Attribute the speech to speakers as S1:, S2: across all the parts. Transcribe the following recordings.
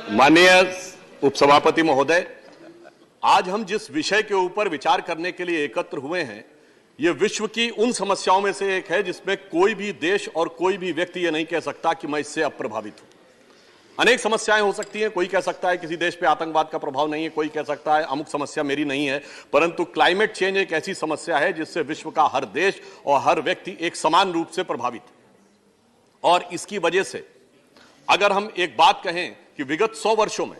S1: माननीय उपसभापति महोदय, आज हम जिस विषय के ऊपर विचार करने के लिए एकत्र हुए हैं, यह विश्व की उन समस्याओं में से एक है जिसमें कोई भी देश और कोई भी व्यक्ति यह नहीं कह सकता कि मैं इससे अप्रभावित हूं। अनेक समस्याएं हो सकती हैं, कोई कह सकता है किसी देश पे आतंकवाद का प्रभाव नहीं है, कोई कह सकता है अमुक समस्या मेरी नहीं है, परंतु क्लाइमेट चेंज एक ऐसी समस्या है जिससे विश्व का हर देश और हर व्यक्ति एक समान रूप से प्रभावित है। और इसकी वजह से अगर हम एक बात कहें कि विगत 100 वर्षों में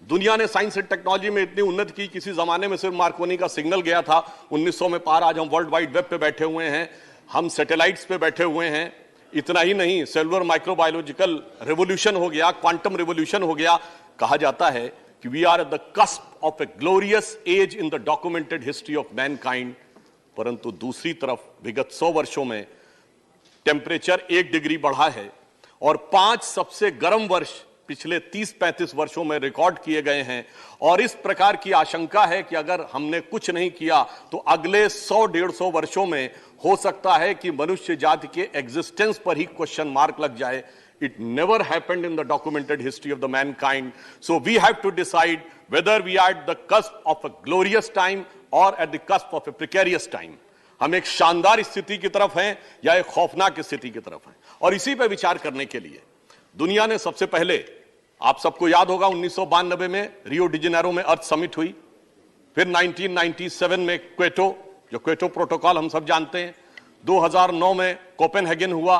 S1: दुनिया ने साइंस एंड टेक्नोलॉजी में इतनी उन्नति की, किसी जमाने में सिर्फ मार्कोनी का सिग्नल गया था 1900 में पार, आज हम वर्ल्ड वाइड वेब पे बैठे हुए हैं, हम सैटेलाइट्स पे बैठे हुए हैं। इतना ही नहीं, सेलुलर माइक्रोबायोलॉजिकल रेवोल्यूशन हो गया, क्वांटम रेवोल्यूशन हो गया। कहा जाता है कि we are at the cusp of a glorious age in the documented history of mankind. परंतु दूसरी तरफ विगत 100 वर्षों में टेम्परेचर 1 डिग्री बढ़ा है और 5 सबसे गर्म वर्ष पिछले 30-35 वर्षों में रिकॉर्ड किए गए हैं। और इस प्रकार की आशंका है कि अगर हमने कुछ नहीं किया तो अगले 100-150 वर्षों में हो सकता है कि मनुष्य जाति के एग्जिस्टेंस पर ही क्वेश्चन मार्क लग जाए। It never happened in the documented history of the mankind. So we have to decide whether we are at the cusp of a glorious time or at the cusp of a precarious time. हम एक शानदार स्थिति की तरफ हैं या एक खौफनाक स्थिति की तरफ हैं। और इसी पर विचार करने के लिए दुनिया ने सबसे पहले, आप सबको याद होगा 1992 में रियो डी जेनेरो में अर्थ समिट हुई, फिर 1997 में क्वेटो प्रोटोकॉल हम सब जानते हैं, 2009 में कोपेनहेगन हुआ,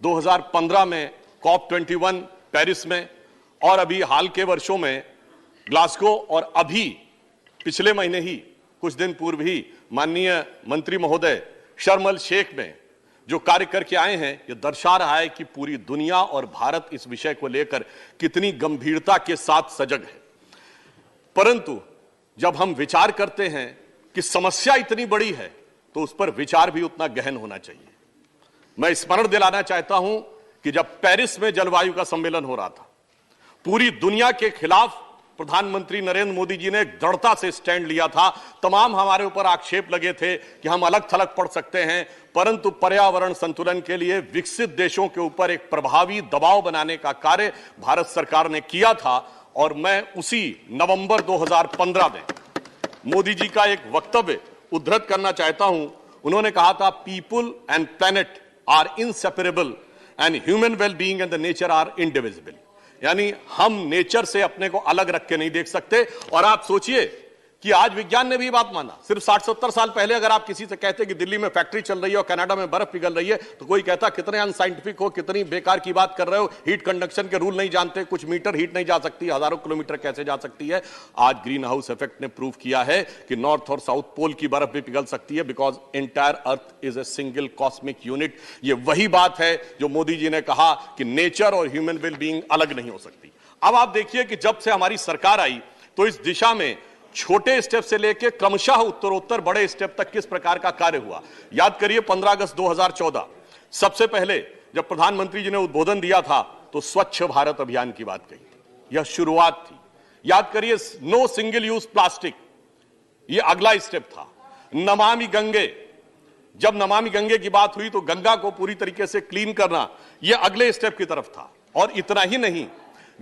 S1: 2015 में COP21 पेरिस में, और अभी हाल के वर्षों में ग्लासगो, और अभी पिछले महीने ही कुछ दिन पूर्व ही माननीय मंत्री महोदय शर्म अल शेख में जो कार्य करके आए हैं, यह दर्शा रहा है कि पूरी दुनिया और भारत इस विषय को लेकर कितनी गंभीरता के साथ सजग है। परंतु जब हम विचार करते हैं कि समस्या इतनी बड़ी है तो उस पर विचार भी उतना गहन होना चाहिए। मैं स्मरण दिलाना चाहता हूं कि जब पेरिस में जलवायु का सम्मेलन हो रहा था, पूरी दुनिया के खिलाफ प्रधानमंत्री नरेंद्र मोदी जी ने दृढ़ता से स्टैंड लिया था। तमाम हमारे ऊपर आक्षेप लगे थे कि हम अलग थलग पड़ सकते हैं, परंतु पर्यावरण संतुलन के लिए विकसित देशों के ऊपर एक प्रभावी दबाव बनाने का कार्य भारत सरकार ने किया था। और मैं उसी नवंबर 2015 में मोदी जी का एक वक्तव्य उद्धृत करना चाहता हूं। उन्होंने कहा था, people and planet are inseparable and human wellbeing and the nature are indivisible. यानी हम नेचर से अपने को अलग रख के नहीं देख सकते। और आप सोचिए कि आज विज्ञान ने भी बात माना। सिर्फ 60-70 साल पहले अगर आप किसी से कहते कि दिल्ली में फैक्ट्री चल रही है और कनाडा में बर्फ पिघल रही है, तो कोई कहता कितने अनसाइंटिफिक हो, कितनी बेकार की बात कर रहे हो, हीट कंडक्शन के रूल नहीं जानते, कुछ मीटर हीट नहीं जा सकती, हजारों किलोमीटर कैसे जा सकती है। आज ग्रीन हाउस इफेक्ट ने प्रूव किया है कि नॉर्थ और साउथ पोल की बर्फ भी पिघल सकती है, because entire earth is a single cosmic unit. ये वही बात है जो मोदी जी ने कहा कि नेचर और ह्यूमन वेलबीइंग अलग नहीं हो सकती। अब आप देखिए कि जब से हमारी सरकार आई तो इस दिशा में छोटे स्टेप से लेकर क्रमशः उत्तरोत्तर बड़े स्टेप तक किस प्रकार का कार्य हुआ। याद करिए 15 अगस्त 2014 सबसे पहले जब प्रधानमंत्री जी ने उद्बोधन दिया था तो स्वच्छ भारत अभियान की बात कही थी, यह शुरुआत थी। याद करिए नो सिंगल यूज प्लास्टिक, यह अगला स्टेप था। नमामि गंगे, जब नमामि गंगे की बात हुई तो गंगा को पूरी तरीके से क्लीन करना, यह अगले स्टेप की तरफ था। और इतना ही नहीं,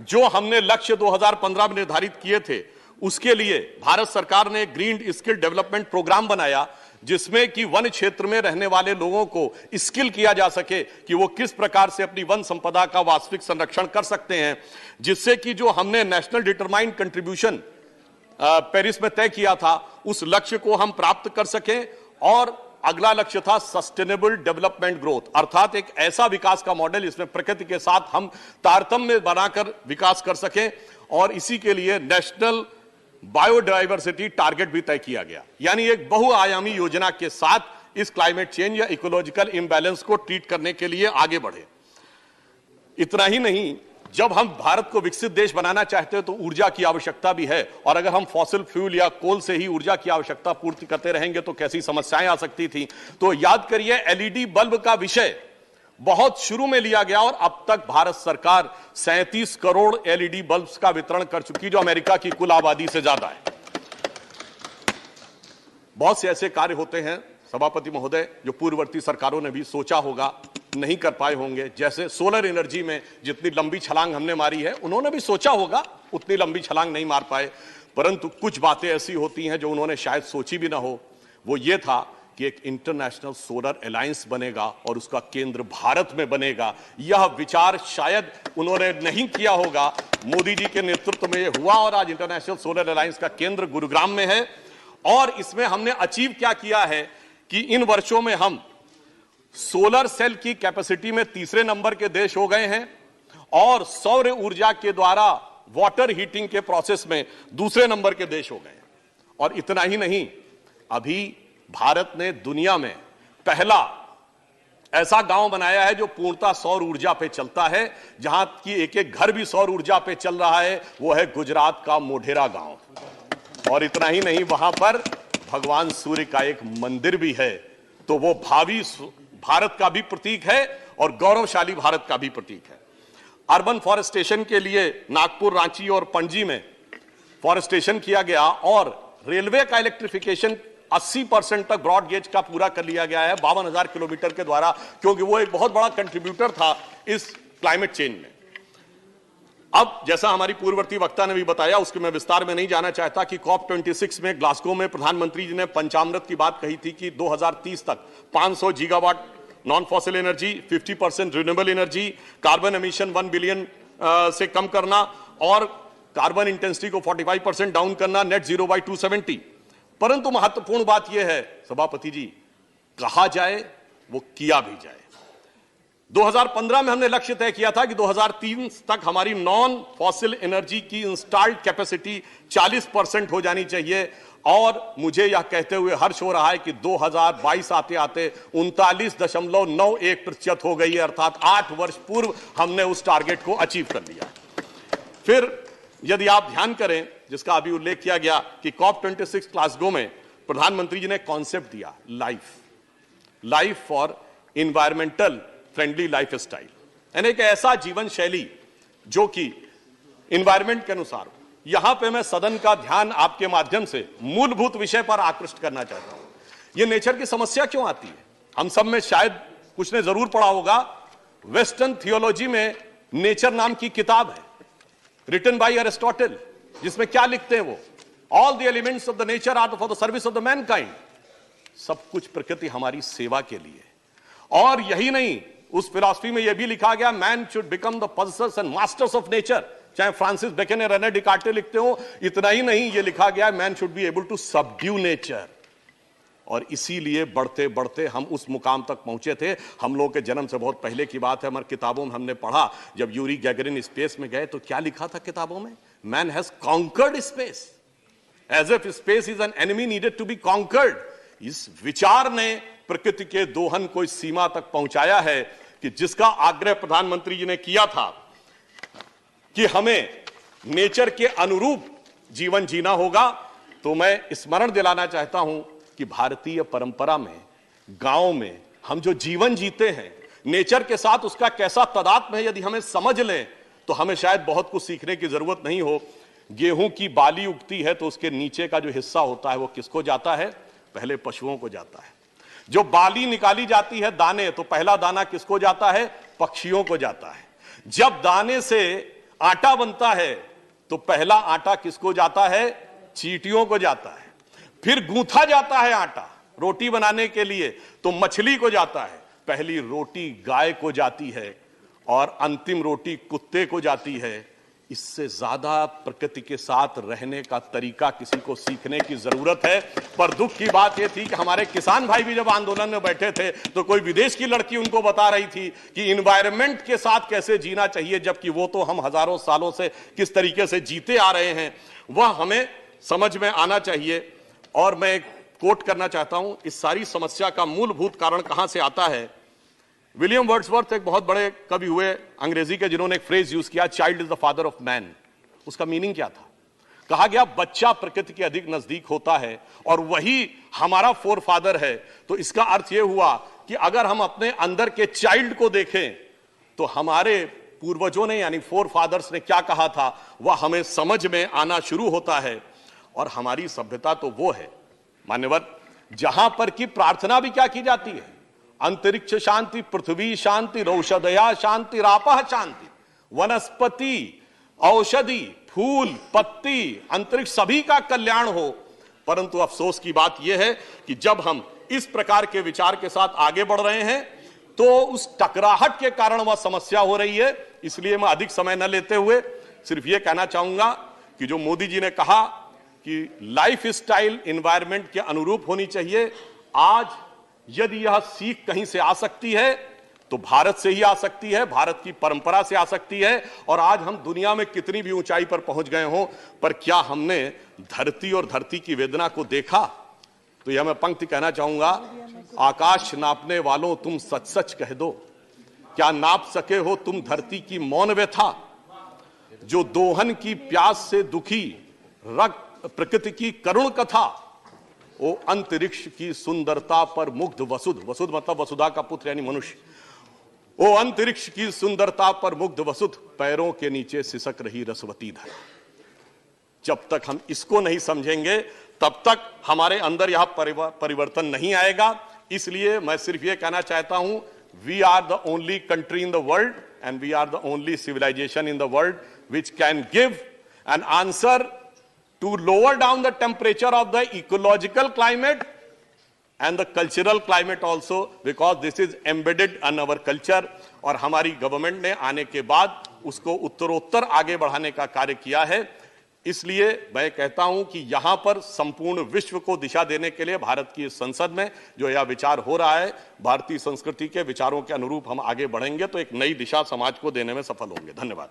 S1: जो हमने लक्ष्य 2015 में निर्धारित किए थे उसके लिए भारत सरकार ने ग्रीन स्किल डेवलपमेंट प्रोग्राम बनाया, जिसमें कि वन क्षेत्र में रहने वाले लोगों को स्किल किया जा सके कि वो किस प्रकार से अपनी वन संपदा का वास्तविक संरक्षण कर सकते हैं, जिससे कि जो हमने नेशनल डिटरमाइंड कंट्रीब्यूशन पेरिस में तय किया था उस लक्ष्य को हम प्राप्त कर सकें। और अगला लक्ष्य था सस्टेनेबल डेवलपमेंट ग्रोथ, अर्थात एक ऐसा विकास का मॉडल जिसमें प्रकृति के साथ हम तारतम्य बनाकर विकास कर सकें। और इसी के लिए नेशनल बायोडायवर्सिटी टारगेट भी तय किया गया, यानी एक बहुआयामी योजना के साथ इस क्लाइमेट चेंज या इकोलॉजिकल इंबैलेंस को ट्रीट करने के लिए आगे बढ़े। इतना ही नहीं, जब हम भारत को विकसित देश बनाना चाहते हैं तो ऊर्जा की आवश्यकता भी है, और अगर हम फॉसिल फ्यूल या कोल से ही ऊर्जा की आवश्यकता पूर्ति करते रहेंगे तो कैसी समस्याएं आ सकती थी। तो याद करिए एलईडी बल्ब का विषय बहुत शुरू में लिया गया और अब तक भारत सरकार 37 करोड़ एलईडी बल्ब्स का वितरण कर चुकी, जो अमेरिका की कुल आबादी से ज्यादा है। बहुत से ऐसे कार्य होते हैं सभापति महोदय जो पूर्ववर्ती सरकारों ने भी सोचा होगा नहीं कर पाए होंगे। जैसे सोलर एनर्जी में जितनी लंबी छलांग हमने मारी है, उन्होंने भी सोचा होगा, उतनी लंबी छलांग नहीं मार पाए। परंतु कुछ बातें ऐसी होती हैं जो उन्होंने शायद सोची भी ना हो। वो ये था कि एक इंटरनेशनल सोलर अलायंस बनेगा और उसका केंद्र भारत में बनेगा। यह विचार शायद उन्होंने नहीं किया होगा। मोदी जी के नेतृत्व में यह हुआ और आज इंटरनेशनल सोलर अलायंस का केंद्र गुरुग्राम में है। और इसमें हमने अचीव क्या किया है कि इन वर्षों में हम सोलर सेल की कैपेसिटी में तीसरे नंबर के देश हो गए हैं और सौर ऊर्जा के द्वारा वाटर हीटिंग के प्रोसेस में दूसरे नंबर के देश हो गए हैं। और इतना ही नहीं, अभी भारत ने दुनिया में पहला ऐसा गांव बनाया है जो पूर्णतः सौर ऊर्जा पे चलता है, जहां की एक एक घर भी सौर ऊर्जा पे चल रहा है। वो है गुजरात का मोढेरा गांव। और इतना ही नहीं, वहां पर भगवान सूर्य का एक मंदिर भी है। तो वो भावी भारत का भी प्रतीक है और गौरवशाली भारत का भी प्रतीक है। अर्बन फॉरेस्टेशन के लिए नागपुर, रांची और पणजी में फॉरेस्टेशन किया गया और रेलवे का इलेक्ट्रिफिकेशन 80% तक ब्रॉड गेज का पूरा कर लिया गया है 52,000 किलोमीटर के द्वारा, क्योंकि वो एक बहुत बड़ा कंट्रीब्यूटर था इस क्लाइमेट चेंज में। अब जैसा हमारी पूर्ववर्ती वक्ता ने भी बताया, उसके मैं विस्तार में नहीं जाना चाहता कि COP26 में ग्लासगो में प्रधानमंत्री जी ने पंचामृत की बात कही थी कि 2030 तक 500 gigawatt non fossil energy, 50% renewable energy, carbon emission 1 billion से कम करना और कार्बन इंटेंसिटी को 45% डाउन करना, नेट जीरो बाय 270। परंतु महत्वपूर्ण बात यह है सभापति जी, कहा जाए वो किया भी जाए। 2015 में हमने लक्ष्य तय किया था कि 2030 तक हमारी नॉन फॉसिल एनर्जी की इंस्टॉल्ड कैपेसिटी 40% हो जानी चाहिए। और मुझे यह कहते हुए हर्ष हो रहा है कि 2022 आते आते 39.91% हो गई है, अर्थात 8 वर्ष पूर्व हमने उस टारगेट को अचीव कर लिया। फिर यदि आप ध्यान करें, जिसका अभी उल्लेख किया गया कि COP26 ग्लासगो में प्रधानमंत्री जी ने कॉन्सेप्ट दिया life for environmental friendly life style, यानी एक ऐसा जीवन शैली जो कि इन्वायरमेंट के अनुसार हो। यहां पे मैं सदन का ध्यान आपके माध्यम से मूलभूत विषय पर आकृष्ट करना चाहता हूं। यह नेचर की समस्या क्यों आती है? हम सब में शायद कुछ ने जरूर पढ़ा होगा, वेस्टर्न थियोलॉजी में नेचर नाम की किताब है रिटन बाय एरिस्टोटल, जिसमें क्या लिखते हैं वो, all the elements of the nature are for the service of the mankind. सब कुछ प्रकृति हमारी सेवा के लिए। और यही नहीं, उस फिलॉसफी में यह भी लिखा गया, man should become the possessors and masters of nature, चाहे फ्रांसिस बेकन या रेने डिकार्टे लिखते हो। इतना ही नहीं, यह लिखा गया, man should be able to subdue nature. और इसीलिए बढ़ते बढ़ते हम उस मुकाम तक पहुंचे थे। हम लोग के जन्म से बहुत पहले की बात है, हमारी किताबों में हमने पढ़ा, जब यूरी गैगरिन स्पेस में गए तो क्या लिखा था किताबों में, man has conquered space, as if space is an enemy needed to be conquered. इस विचार ने प्रकृति के दोहन को इस सीमा तक पहुंचाया है कि जिसका आग्रह प्रधानमंत्री जी ने किया था कि हमें नेचर के अनुरूप जीवन जीना होगा, तो मैं स्मरण दिलाना चाहता हूं कि भारतीय परंपरा में, गांव में हम जो जीवन जीते हैं, नेचर के साथ उसका कैसा तादात्म्य है, यदि हमें समझ लें तो हमें शायद बहुत कुछ सीखने की जरूरत नहीं हो। गेहूं की बाली उगती है तो उसके नीचे का जो हिस्सा होता है वो किसको जाता है? पहले पशुओं को जाता है। जो बाली निकाली जाती है दाने, तो पहला दाना किसको जाता है? पक्षियों को जाता है। जब दाने से आटा बनता है तो पहला आटा किसको जाता है? चींटियों को जाता है। फिर गूंथा जाता है आटा रोटी बनाने के लिए तो मछली को जाता है। पहली रोटी गाय को जाती है और अंतिम रोटी कुत्ते को जाती है। इससे ज्यादा प्रकृति के साथ रहने का तरीका किसी को सीखने की जरूरत है। पर दुख की बात यह थी कि हमारे किसान भाई भी जब आंदोलन में बैठे थे तो कोई विदेश की लड़की उनको बता रही थी कि इन्वायरमेंट के साथ कैसे जीना चाहिए, जबकि वो तो हम हजारों सालों से किस तरीके से जीते आ रहे हैं वह हमें समझ में आना चाहिए। और मैं एक कोट करना चाहता हूं, इस सारी समस्या का मूलभूत कारण कहां से आता है। विलियम वर्ड्सवर्थ एक बहुत बड़े कवि हुए अंग्रेजी के, जिन्होंने एक फ्रेज यूज किया, child is the father of man. उसका मीनिंग क्या था? कहा गया बच्चा प्रकृति के अधिक नजदीक होता है और वही हमारा फोर फादर है। तो इसका अर्थ यह हुआ कि अगर हम अपने अंदर के चाइल्ड को देखें तो हमारे पूर्वजों ने यानी फोर फादर्स ने क्या कहा था वह हमें समझ में आना शुरू होता है। और हमारी सभ्यता तो वो है मान्यवर जहां पर की प्रार्थना भी क्या की जाती है, अंतरिक्ष शांति, पृथ्वी शांति, औषधया शांति, रापः शांति, वनस्पति, औषधि, फूल, पत्ती, अंतरिक्ष सभी का कल्याण हो। परंतु अफसोस की बात यह है कि जब हम इस प्रकार के विचार के साथ आगे बढ़ रहे हैं तो उस टकराहट के कारण वह समस्या हो रही है। इसलिए मैं अधिक समय न लेते हुए सिर्फ यह कहना चाहूंगा कि जो मोदी जी ने कहा कि लाइफ स्टाइल एनवायरनमेंट के अनुरूप होनी चाहिए, आज यदि यह सीख कहीं से आ सकती है तो भारत से ही आ सकती है, भारत की परंपरा से आ सकती है। और आज हम दुनिया में कितनी भी ऊंचाई पर पहुंच गए हों, पर क्या हमने धरती और धरती की वेदना को देखा? तो यह मैं पंक्ति कहना चाहूंगा, आकाश नापने वालों तुम सच सच कह दो, क्या नाप सके हो तुम धरती की मौन व्यथा? जो दोहन की प्यास से दुखी रक्त प्रकृति की करुण कथा, वो अंतरिक्ष की सुंदरता पर मुग्ध वसुध, वसुध मतलब वसुधा का पुत्र यानी मनुष्य, वो अंतरिक्ष की सुंदरता पर मुग्ध वसुध, पैरों के नीचे सिसक रही रसवती धरा। जब तक हम इसको नहीं समझेंगे तब तक हमारे अंदर यह परिवर्तन नहीं आएगा। इसलिए मैं सिर्फ यह कहना चाहता हूं, we are the only country in the world and we are the only civilisation in the world which can give an answer to lower down the temperature of the ecological climate and the cultural climate also, because this is embedded in our culture। और हमारी government ने आने के बाद उसको उत्तरोत्तर आगे बढ़ाने का कार्य किया है। इसलिए मैं कहता हूं कि यहां पर संपूर्ण विश्व को दिशा देने के लिए भारत की संसद में जो यह विचार हो रहा है, भारतीय संस्कृति के विचारों के अनुरूप हम आगे बढ़ेंगे तो एक नई दिशा समाज को देने में सफल होंगे। धन्यवाद।